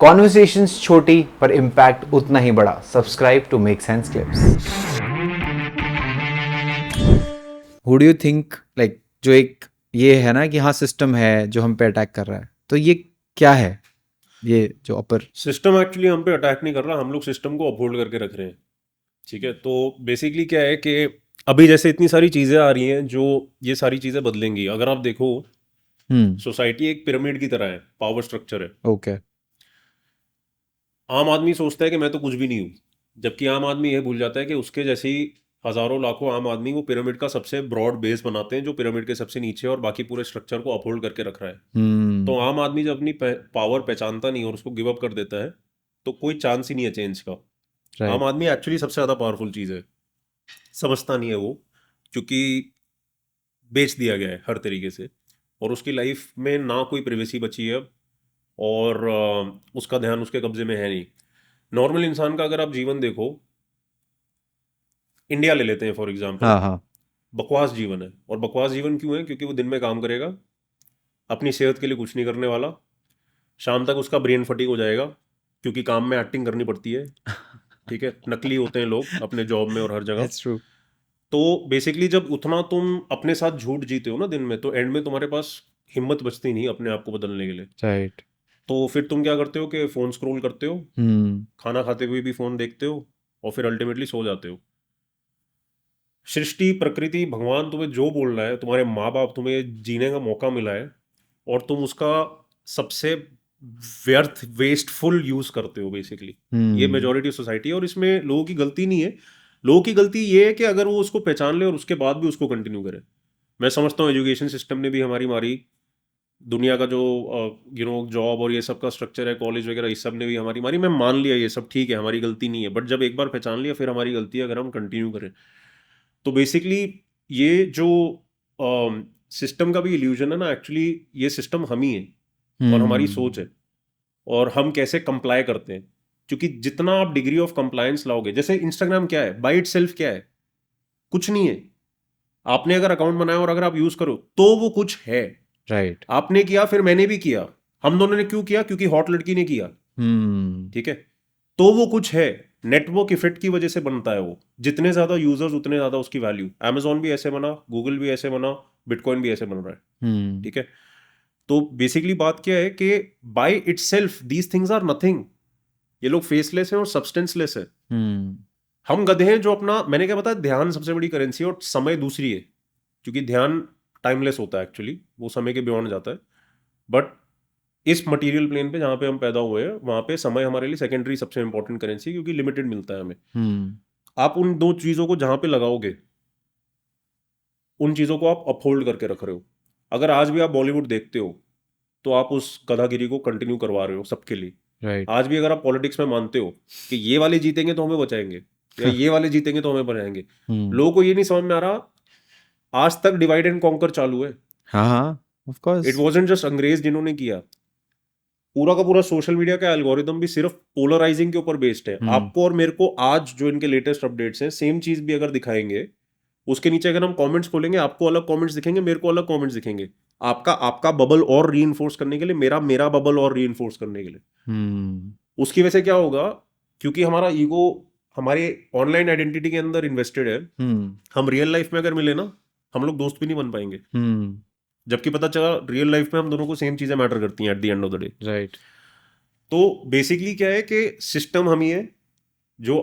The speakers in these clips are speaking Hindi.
कॉन्वर्सेशंस छोटी पर इम्पैक्ट उतना ही बड़ा। Subscribe to Make Sense clips. Who do you think like जो एक ये है ना कि हाँ सिस्टम है जो हम पे अटैक कर रहा है, तो ये क्या है? ये जो अपर सिस्टम एक्चुअली हम पे अटैक नहीं कर रहा, हम लोग सिस्टम को अपहोल्ड करके रख रहे हैं। ठीक है, तो बेसिकली क्या है कि अभी जैसे इतनी सारी चीज़ें आ रही हैं जो ये सारी चीज़ें बदलेंगी। अगर आप देखो, सोसाइटी एक पिरामिड की तरह है, पावर स्ट्रक्चर है। ओके। आम आदमी सोचता है कि मैं तो कुछ भी नहीं हूँ, जबकि आम आदमी ये भूल जाता है कि उसके जैसी हजारों लाखों आम आदमी वो पिरामिड का सबसे ब्रॉड बेस बनाते हैं, जो पिरामिड के सबसे नीचे है और बाकी पूरे स्ट्रक्चर को अपहोल्ड करके रख रहा है। तो आम आदमी जब अपनी पावर पहचानता नहीं और उसको गिव अप कर देता है, तो कोई चांस ही नहीं है चेंज का। आम राइट। आदमी एक्चुअली सबसे ज़्यादा पावरफुल चीज़ है, समझता नहीं है वो, क्योंकि बेच दिया गया है हर तरीके से, और उसकी लाइफ में ना कोई प्रिवेसी बची है अब, और उसका ध्यान उसके कब्जे में है नहीं। नॉर्मल इंसान का अगर आप जीवन देखो, इंडिया ले लेते हैं फॉर एग्जांपल, हाँ हाँ। बकवास जीवन है। और बकवास जीवन क्यों है? क्योंकि वो दिन में काम करेगा, अपनी सेहत के लिए कुछ नहीं करने वाला, शाम तक उसका ब्रेन फटीग हो जाएगा, क्योंकि काम में एक्टिंग करनी पड़ती है। ठीक है, नकली होते हैं लोग अपने जॉब में और हर जगह। That's true. तो बेसिकली जब उतना तुम अपने साथ झूठ जीते हो ना दिन में, तो एंड में तुम्हारे पास हिम्मत बचती नहीं अपने आप को बदलने के लिए। राइट। तो फिर तुम क्या करते हो कि फ़ोन स्क्रॉल करते हो, हम्म। खाना खाते हुए भी फ़ोन देखते हो, और फिर अल्टीमेटली सो जाते हो। सृष्टि, प्रकृति, भगवान तुम्हें जो बोल रहा है, तुम्हारे माँ बाप तुम्हें जीने का मौका मिला है, और तुम उसका सबसे व्यर्थ वेस्टफुल यूज़ करते हो बेसिकली। ये हम्म। मेजोरिटी सोसाइटी है, और इसमें लोगों की गलती नहीं है। लोगों की गलती ये है कि अगर वो उसको पहचान ले और उसके बाद भी उसको कंटिन्यू करे। मैं समझता हूँ एजुकेशन सिस्टम ने भी हमारी मारी, दुनिया का जो जॉब और ये सब का स्ट्रक्चर है, कॉलेज वगैरह, इस सब ने भी हमारी मारी। मैं मान लिया ये सब ठीक है, हमारी गलती नहीं है, बट जब एक बार पहचान लिया फिर हमारी गलती है अगर हम कंटिन्यू करें। तो बेसिकली ये जो सिस्टम का भी इल्यूजन है ना, एक्चुअली ये सिस्टम हम ही है, और हमारी सोच है, और हम कैसे कंप्लाई करते हैं। क्योंकि जितना आप डिग्री ऑफ कंप्लायंस लाओगे, जैसे इंस्टाग्राम क्या है, बाय इटसेल्फ क्या है? कुछ नहीं है। आपने अगर अकाउंट बनाया और अगर आप यूज करो तो वो कुछ है। राइट। आपने किया, फिर मैंने भी किया, हम दोनों ने क्यों किया? क्योंकि हॉट लड़की ने किया। हम्म। ठीक है, तो वो कुछ है। नेटवर्क इफेक्ट की वजह से बनता है वो। जितने ज्यादा यूजर्स उतने ज्यादा उसकी वैल्यू। Amazon भी ऐसे बना, गूगल भी ऐसे बना, बिटकॉइन भी ऐसे बन रहा है। हम्म। ठीक है, तो बेसिकली बात क्या है कि by itself these things are nothing. ये लोग फेसलेस हैं और सब्सटेंसलेस है। हम्म। हम गधे हैं जो अपना, मैंने क्या बताया, ध्यान सबसे बड़ी करेंसी है और समय दूसरी है। क्योंकि ध्यान टाइमलेस होता है एक्चुअली, वो समय के बियॉन्ड जाता है। बट इस मटेरियल प्लेन पे जहाँ पे हम पैदा हुए हैं, वहाँ पे समय हमारे लिए सेकेंडरी सबसे इंपॉर्टेंट करेंसी, क्योंकि लिमिटेड मिलता है हमें। हम्म। आप उन दो चीज़ों को जहाँ पे लगाओगे, उन चीज़ों को आप अपहोल्ड करके रख रहे हो। अगर आज भी आप बॉलीवुड देखते हो, तो आप उस गधागिरी को कंटिन्यू करवा रहे हो सबके लिए। राइट। आज भी अगर आप पॉलिटिक्स में मानते हो कि ये वाले जीतेंगे तो हमें बचाएंगे, या ये वाले जीतेंगे तो हमें बचाएंगे, हम्म। लोगों को ये नहीं समझ में आ रहा, आज तक डिवाइड एंड कॉन्कर चालू है। हाँ हाँ, of it course. Wasn't just अंग्रेज जिन्होंने किया। पूरा का पूरा सोशल मीडिया का एल्गोरिदम भी सिर्फ पोलराइजिंग के ऊपर बेस्ड है। हम्म। आपको और मेरे को आज जो इनके लेटेस्ट अपडेट्स हैं, सेम चीज भी अगर दिखाएंगे, उसके नीचे अगर हम कमेंट्स खोलेंगे, आपको अलग कमेंट्स दिखेंगे, मेरे को अलग कमेंट्स दिखेंगे। आपका आपका बबल और रीइंफोर्स करने के लिए, मेरा मेरा बबल और रीइंफोर्स करने के लिए। हम्म। उसकी वजह से क्या होगा? क्योंकि हमारा ईगो हमारे ऑनलाइन आइडेंटिटी के अंदर इन्वेस्टेड है। हम्म। हम रियल लाइफ में अगर मिले ना, हम लोग दोस्त भी नहीं बन पाएंगे। हम्म। जबकि पता चला रियल लाइफ में हम दोनों को सेम चीजें मैटर करती हैं at the end of the day. Right. तो बेसिकली क्या है कि सिस्टम हम ही है। जो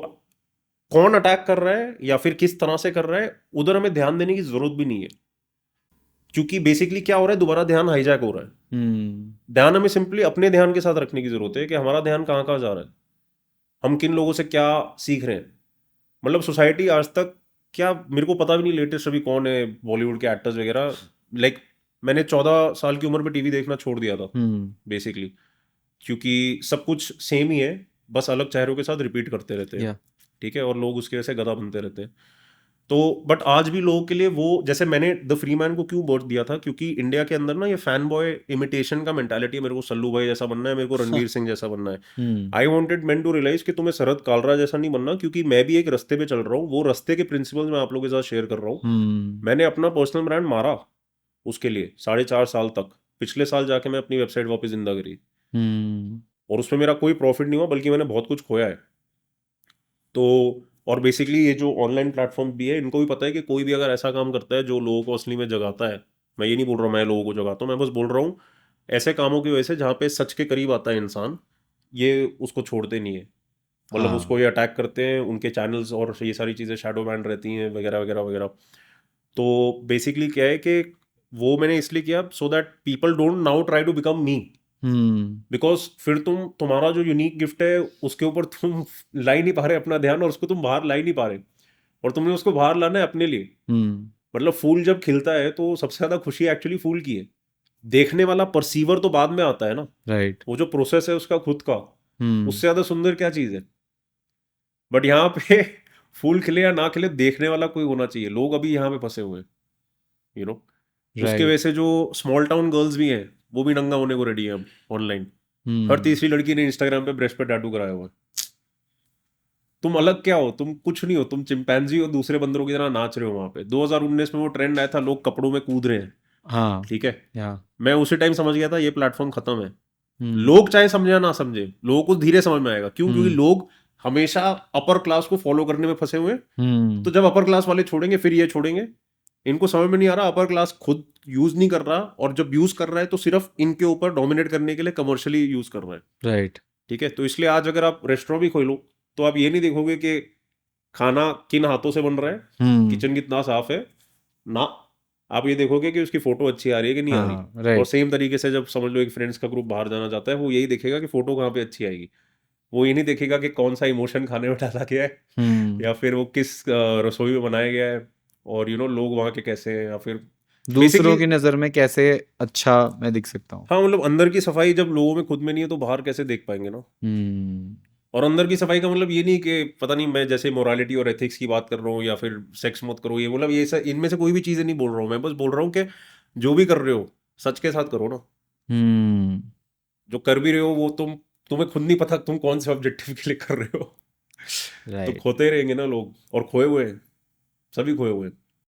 कौन अटैक कर रहा है या फिर किस तरह से कर रहा है, उधर हमें ध्यान देने की जरूरत भी नहीं है। क्योंकि बेसिकली क्या हो रहा है, दोबारा ध्यान हाईजैक हो रहा है। हम्म। ध्यान हमें सिंपली अपने ध्यान के साथ रखने की जरूरत है, कि हमारा ध्यान कहाँ कहाँ जा रहा है, हम किन लोगों से क्या सीख रहे हैं। मतलब सोसाइटी आज तक, क्या मेरे को पता भी नहीं लेटेस्ट अभी कौन है बॉलीवुड के एक्टर्स वगैरह। लाइक मैंने 14 साल की उम्र में टीवी देखना छोड़ दिया था हम्म। बेसिकली, क्योंकि सब कुछ सेम ही है, बस अलग चेहरों के साथ रिपीट करते रहते हैं। या। ठीक है, और लोग उसके वजह से गधा बनते रहते हैं। तो बट आज भी लोगों के लिए वो, जैसे मैंने द फ्री मैन को क्यों वोट दिया था, क्योंकि इंडिया के अंदर ना ये फैन बॉय इमिटेशन का मेंटालिटी है। मेरे को सल्लू भाई जैसा बनना है, मेरे को रणवीर सिंह जैसा बनना है। हम्म। I wanted man to realise कि तुम्हें शरद कालरा जैसा नहीं बनना, क्योंकि मैं भी एक रास्ते पे चल रहा हूँ। वो रास्ते के प्रिंसिपल्स मैं आप लोगों के साथ शेयर कर रहा हूँ। हम्म। मैंने अपना पर्सनल ब्रांड मारा उसके लिए 4.5 साल तक। पिछले साल जाके मैं अपनी वेबसाइट वापस जिंदा करी। हम्म। और उसमें मेरा कोई प्रॉफिट नहीं हुआ, बल्कि मैंने बहुत कुछ खोया है। तो और बेसिकली ये जो ऑनलाइन प्लेटफॉर्म भी है, इनको भी पता है कि कोई भी अगर ऐसा काम करता है जो लोगों को असली में जगाता है, मैं ये नहीं बोल रहा मैं लोगों को जगाता हूँ, मैं बस बोल रहा हूँ ऐसे कामों की वजह से जहाँ पे सच के करीब आता है इंसान, ये उसको छोड़ते नहीं है। मतलब उसको हाँ ये अटैक करते हैं, उनके चैनल्स और ये सारी चीज़ें शैडो बैंड रहती हैं वगैरह वगैरह वगैरह। तो बेसिकली क्या है कि वो मैंने इसलिए किया so that people don't now try to become me, hmm because फिर तुम्हारा जो यूनिक गिफ्ट है उसके ऊपर तुम ला ही नहीं पा रहे अपना ध्यान, और उसको तुम बाहर ला ही नहीं पा रहे, और तुमने उसको बाहर लाना है अपने लिए। हम्म मतलब फूल जब खिलता है तो सबसे ज्यादा खुशी एक्चुअली फूल की है, देखने वाला परसीवर तो बाद में आता है ना, राइट वो जो प्रोसेस है उसका खुद का, हम्म उससे ज्यादा सुंदर क्या चीज है। बट यहाँ पे फूल खिले या ना खिले, देखने वाला कोई होना चाहिए। लोग अभी यहाँ पे फंसे हुए हैं, यू नो। उसके वजह राइट से जो स्मॉल टाउन गर्ल्स भी हैं वो भी नंगा होने को रेडी है अब ऑनलाइन। हर हम्म तीसरी लड़की ने इंस्टाग्राम पे ब्रेस्ट पे टैटू कराया हुआ है। तुम अलग क्या हो, तुम कुछ नहीं हो, तुम चिंपैंजी हो, दूसरे बंदरों की तरह नाच रहे हो वहां पे। 2019 में वो ट्रेंड आया था, लोग कपड़ों में कूद रहे हैं, हाँ ठीक है। या मैं उसी टाइम समझ गया था ये प्लेटफॉर्म खत्म है। हम्म लोग चाहे समझे या ना समझे, लोगों को धीरे समझ में आएगा। क्यों? क्योंकि हम्म लोग हमेशा अपर क्लास को फॉलो करने में फंसे हुए हैं। हम्म तो जब अपर क्लास वाले छोड़ेंगे फिर ये छोड़ेंगे। इनको समझ में नहीं आ रहा अपर क्लास खुद यूज नहीं कर रहा, और जब यूज कर रहा है तो सिर्फ इनके ऊपर डोमिनेट करने के लिए कमर्शियली यूज कर रहा है, राइट ठीक है। तो इसलिए आज अगर आप रेस्टोरेंट भी खोलो तो आप ये नहीं देखोगे कि खाना किन हाथों से बन रहा है, हम्म किचन कितना साफ है, ना। आप ये देखोगे कि उसकी फोटो अच्छी आ रही है कि नहीं आ रही। हाँ और राइट सेम तरीके से जब समझ लो एक फ्रेंड्स का ग्रुप बाहर जाना चाहता है, वो यही देखेगा कि फोटो कहाँ पे अच्छी आएगी। वो ये नहीं देखेगा कि कौन सा इमोशन खाने में डाला गया है, हम्म या फिर वो किस रसोई में बनाया गया है, और लोग वहाँ के कैसे हैं, या फिर दूसरों बेसिकली। की नज़र में कैसे अच्छा मैं दिख सकता हूँ। हाँ, मतलब अंदर की सफाई जब लोगों में खुद में नहीं है तो बाहर कैसे देख पाएंगे ना। हम्म और अंदर की सफाई का मतलब ये नहीं कि पता नहीं मैं जैसे मोरालिटी और एथिक्स की बात कर रहा हूँ, या फिर सेक्स मत करो, ये मतलब ये इनमें से कोई भी चीज़ें नहीं बोल रहा हूँ। मैं बस बोल रहा हूँ कि जो भी कर रहे हो सच के साथ करो ना। हम्म जो कर भी रहे हो वो तुम्हें खुद नहीं पता तुम कौन से ऑब्जेक्टिव के लिए कर रहे हो। तो राइट खोते रहेंगे ना लोग, और खोए हुए हैं, सभी खोए हुए हैं।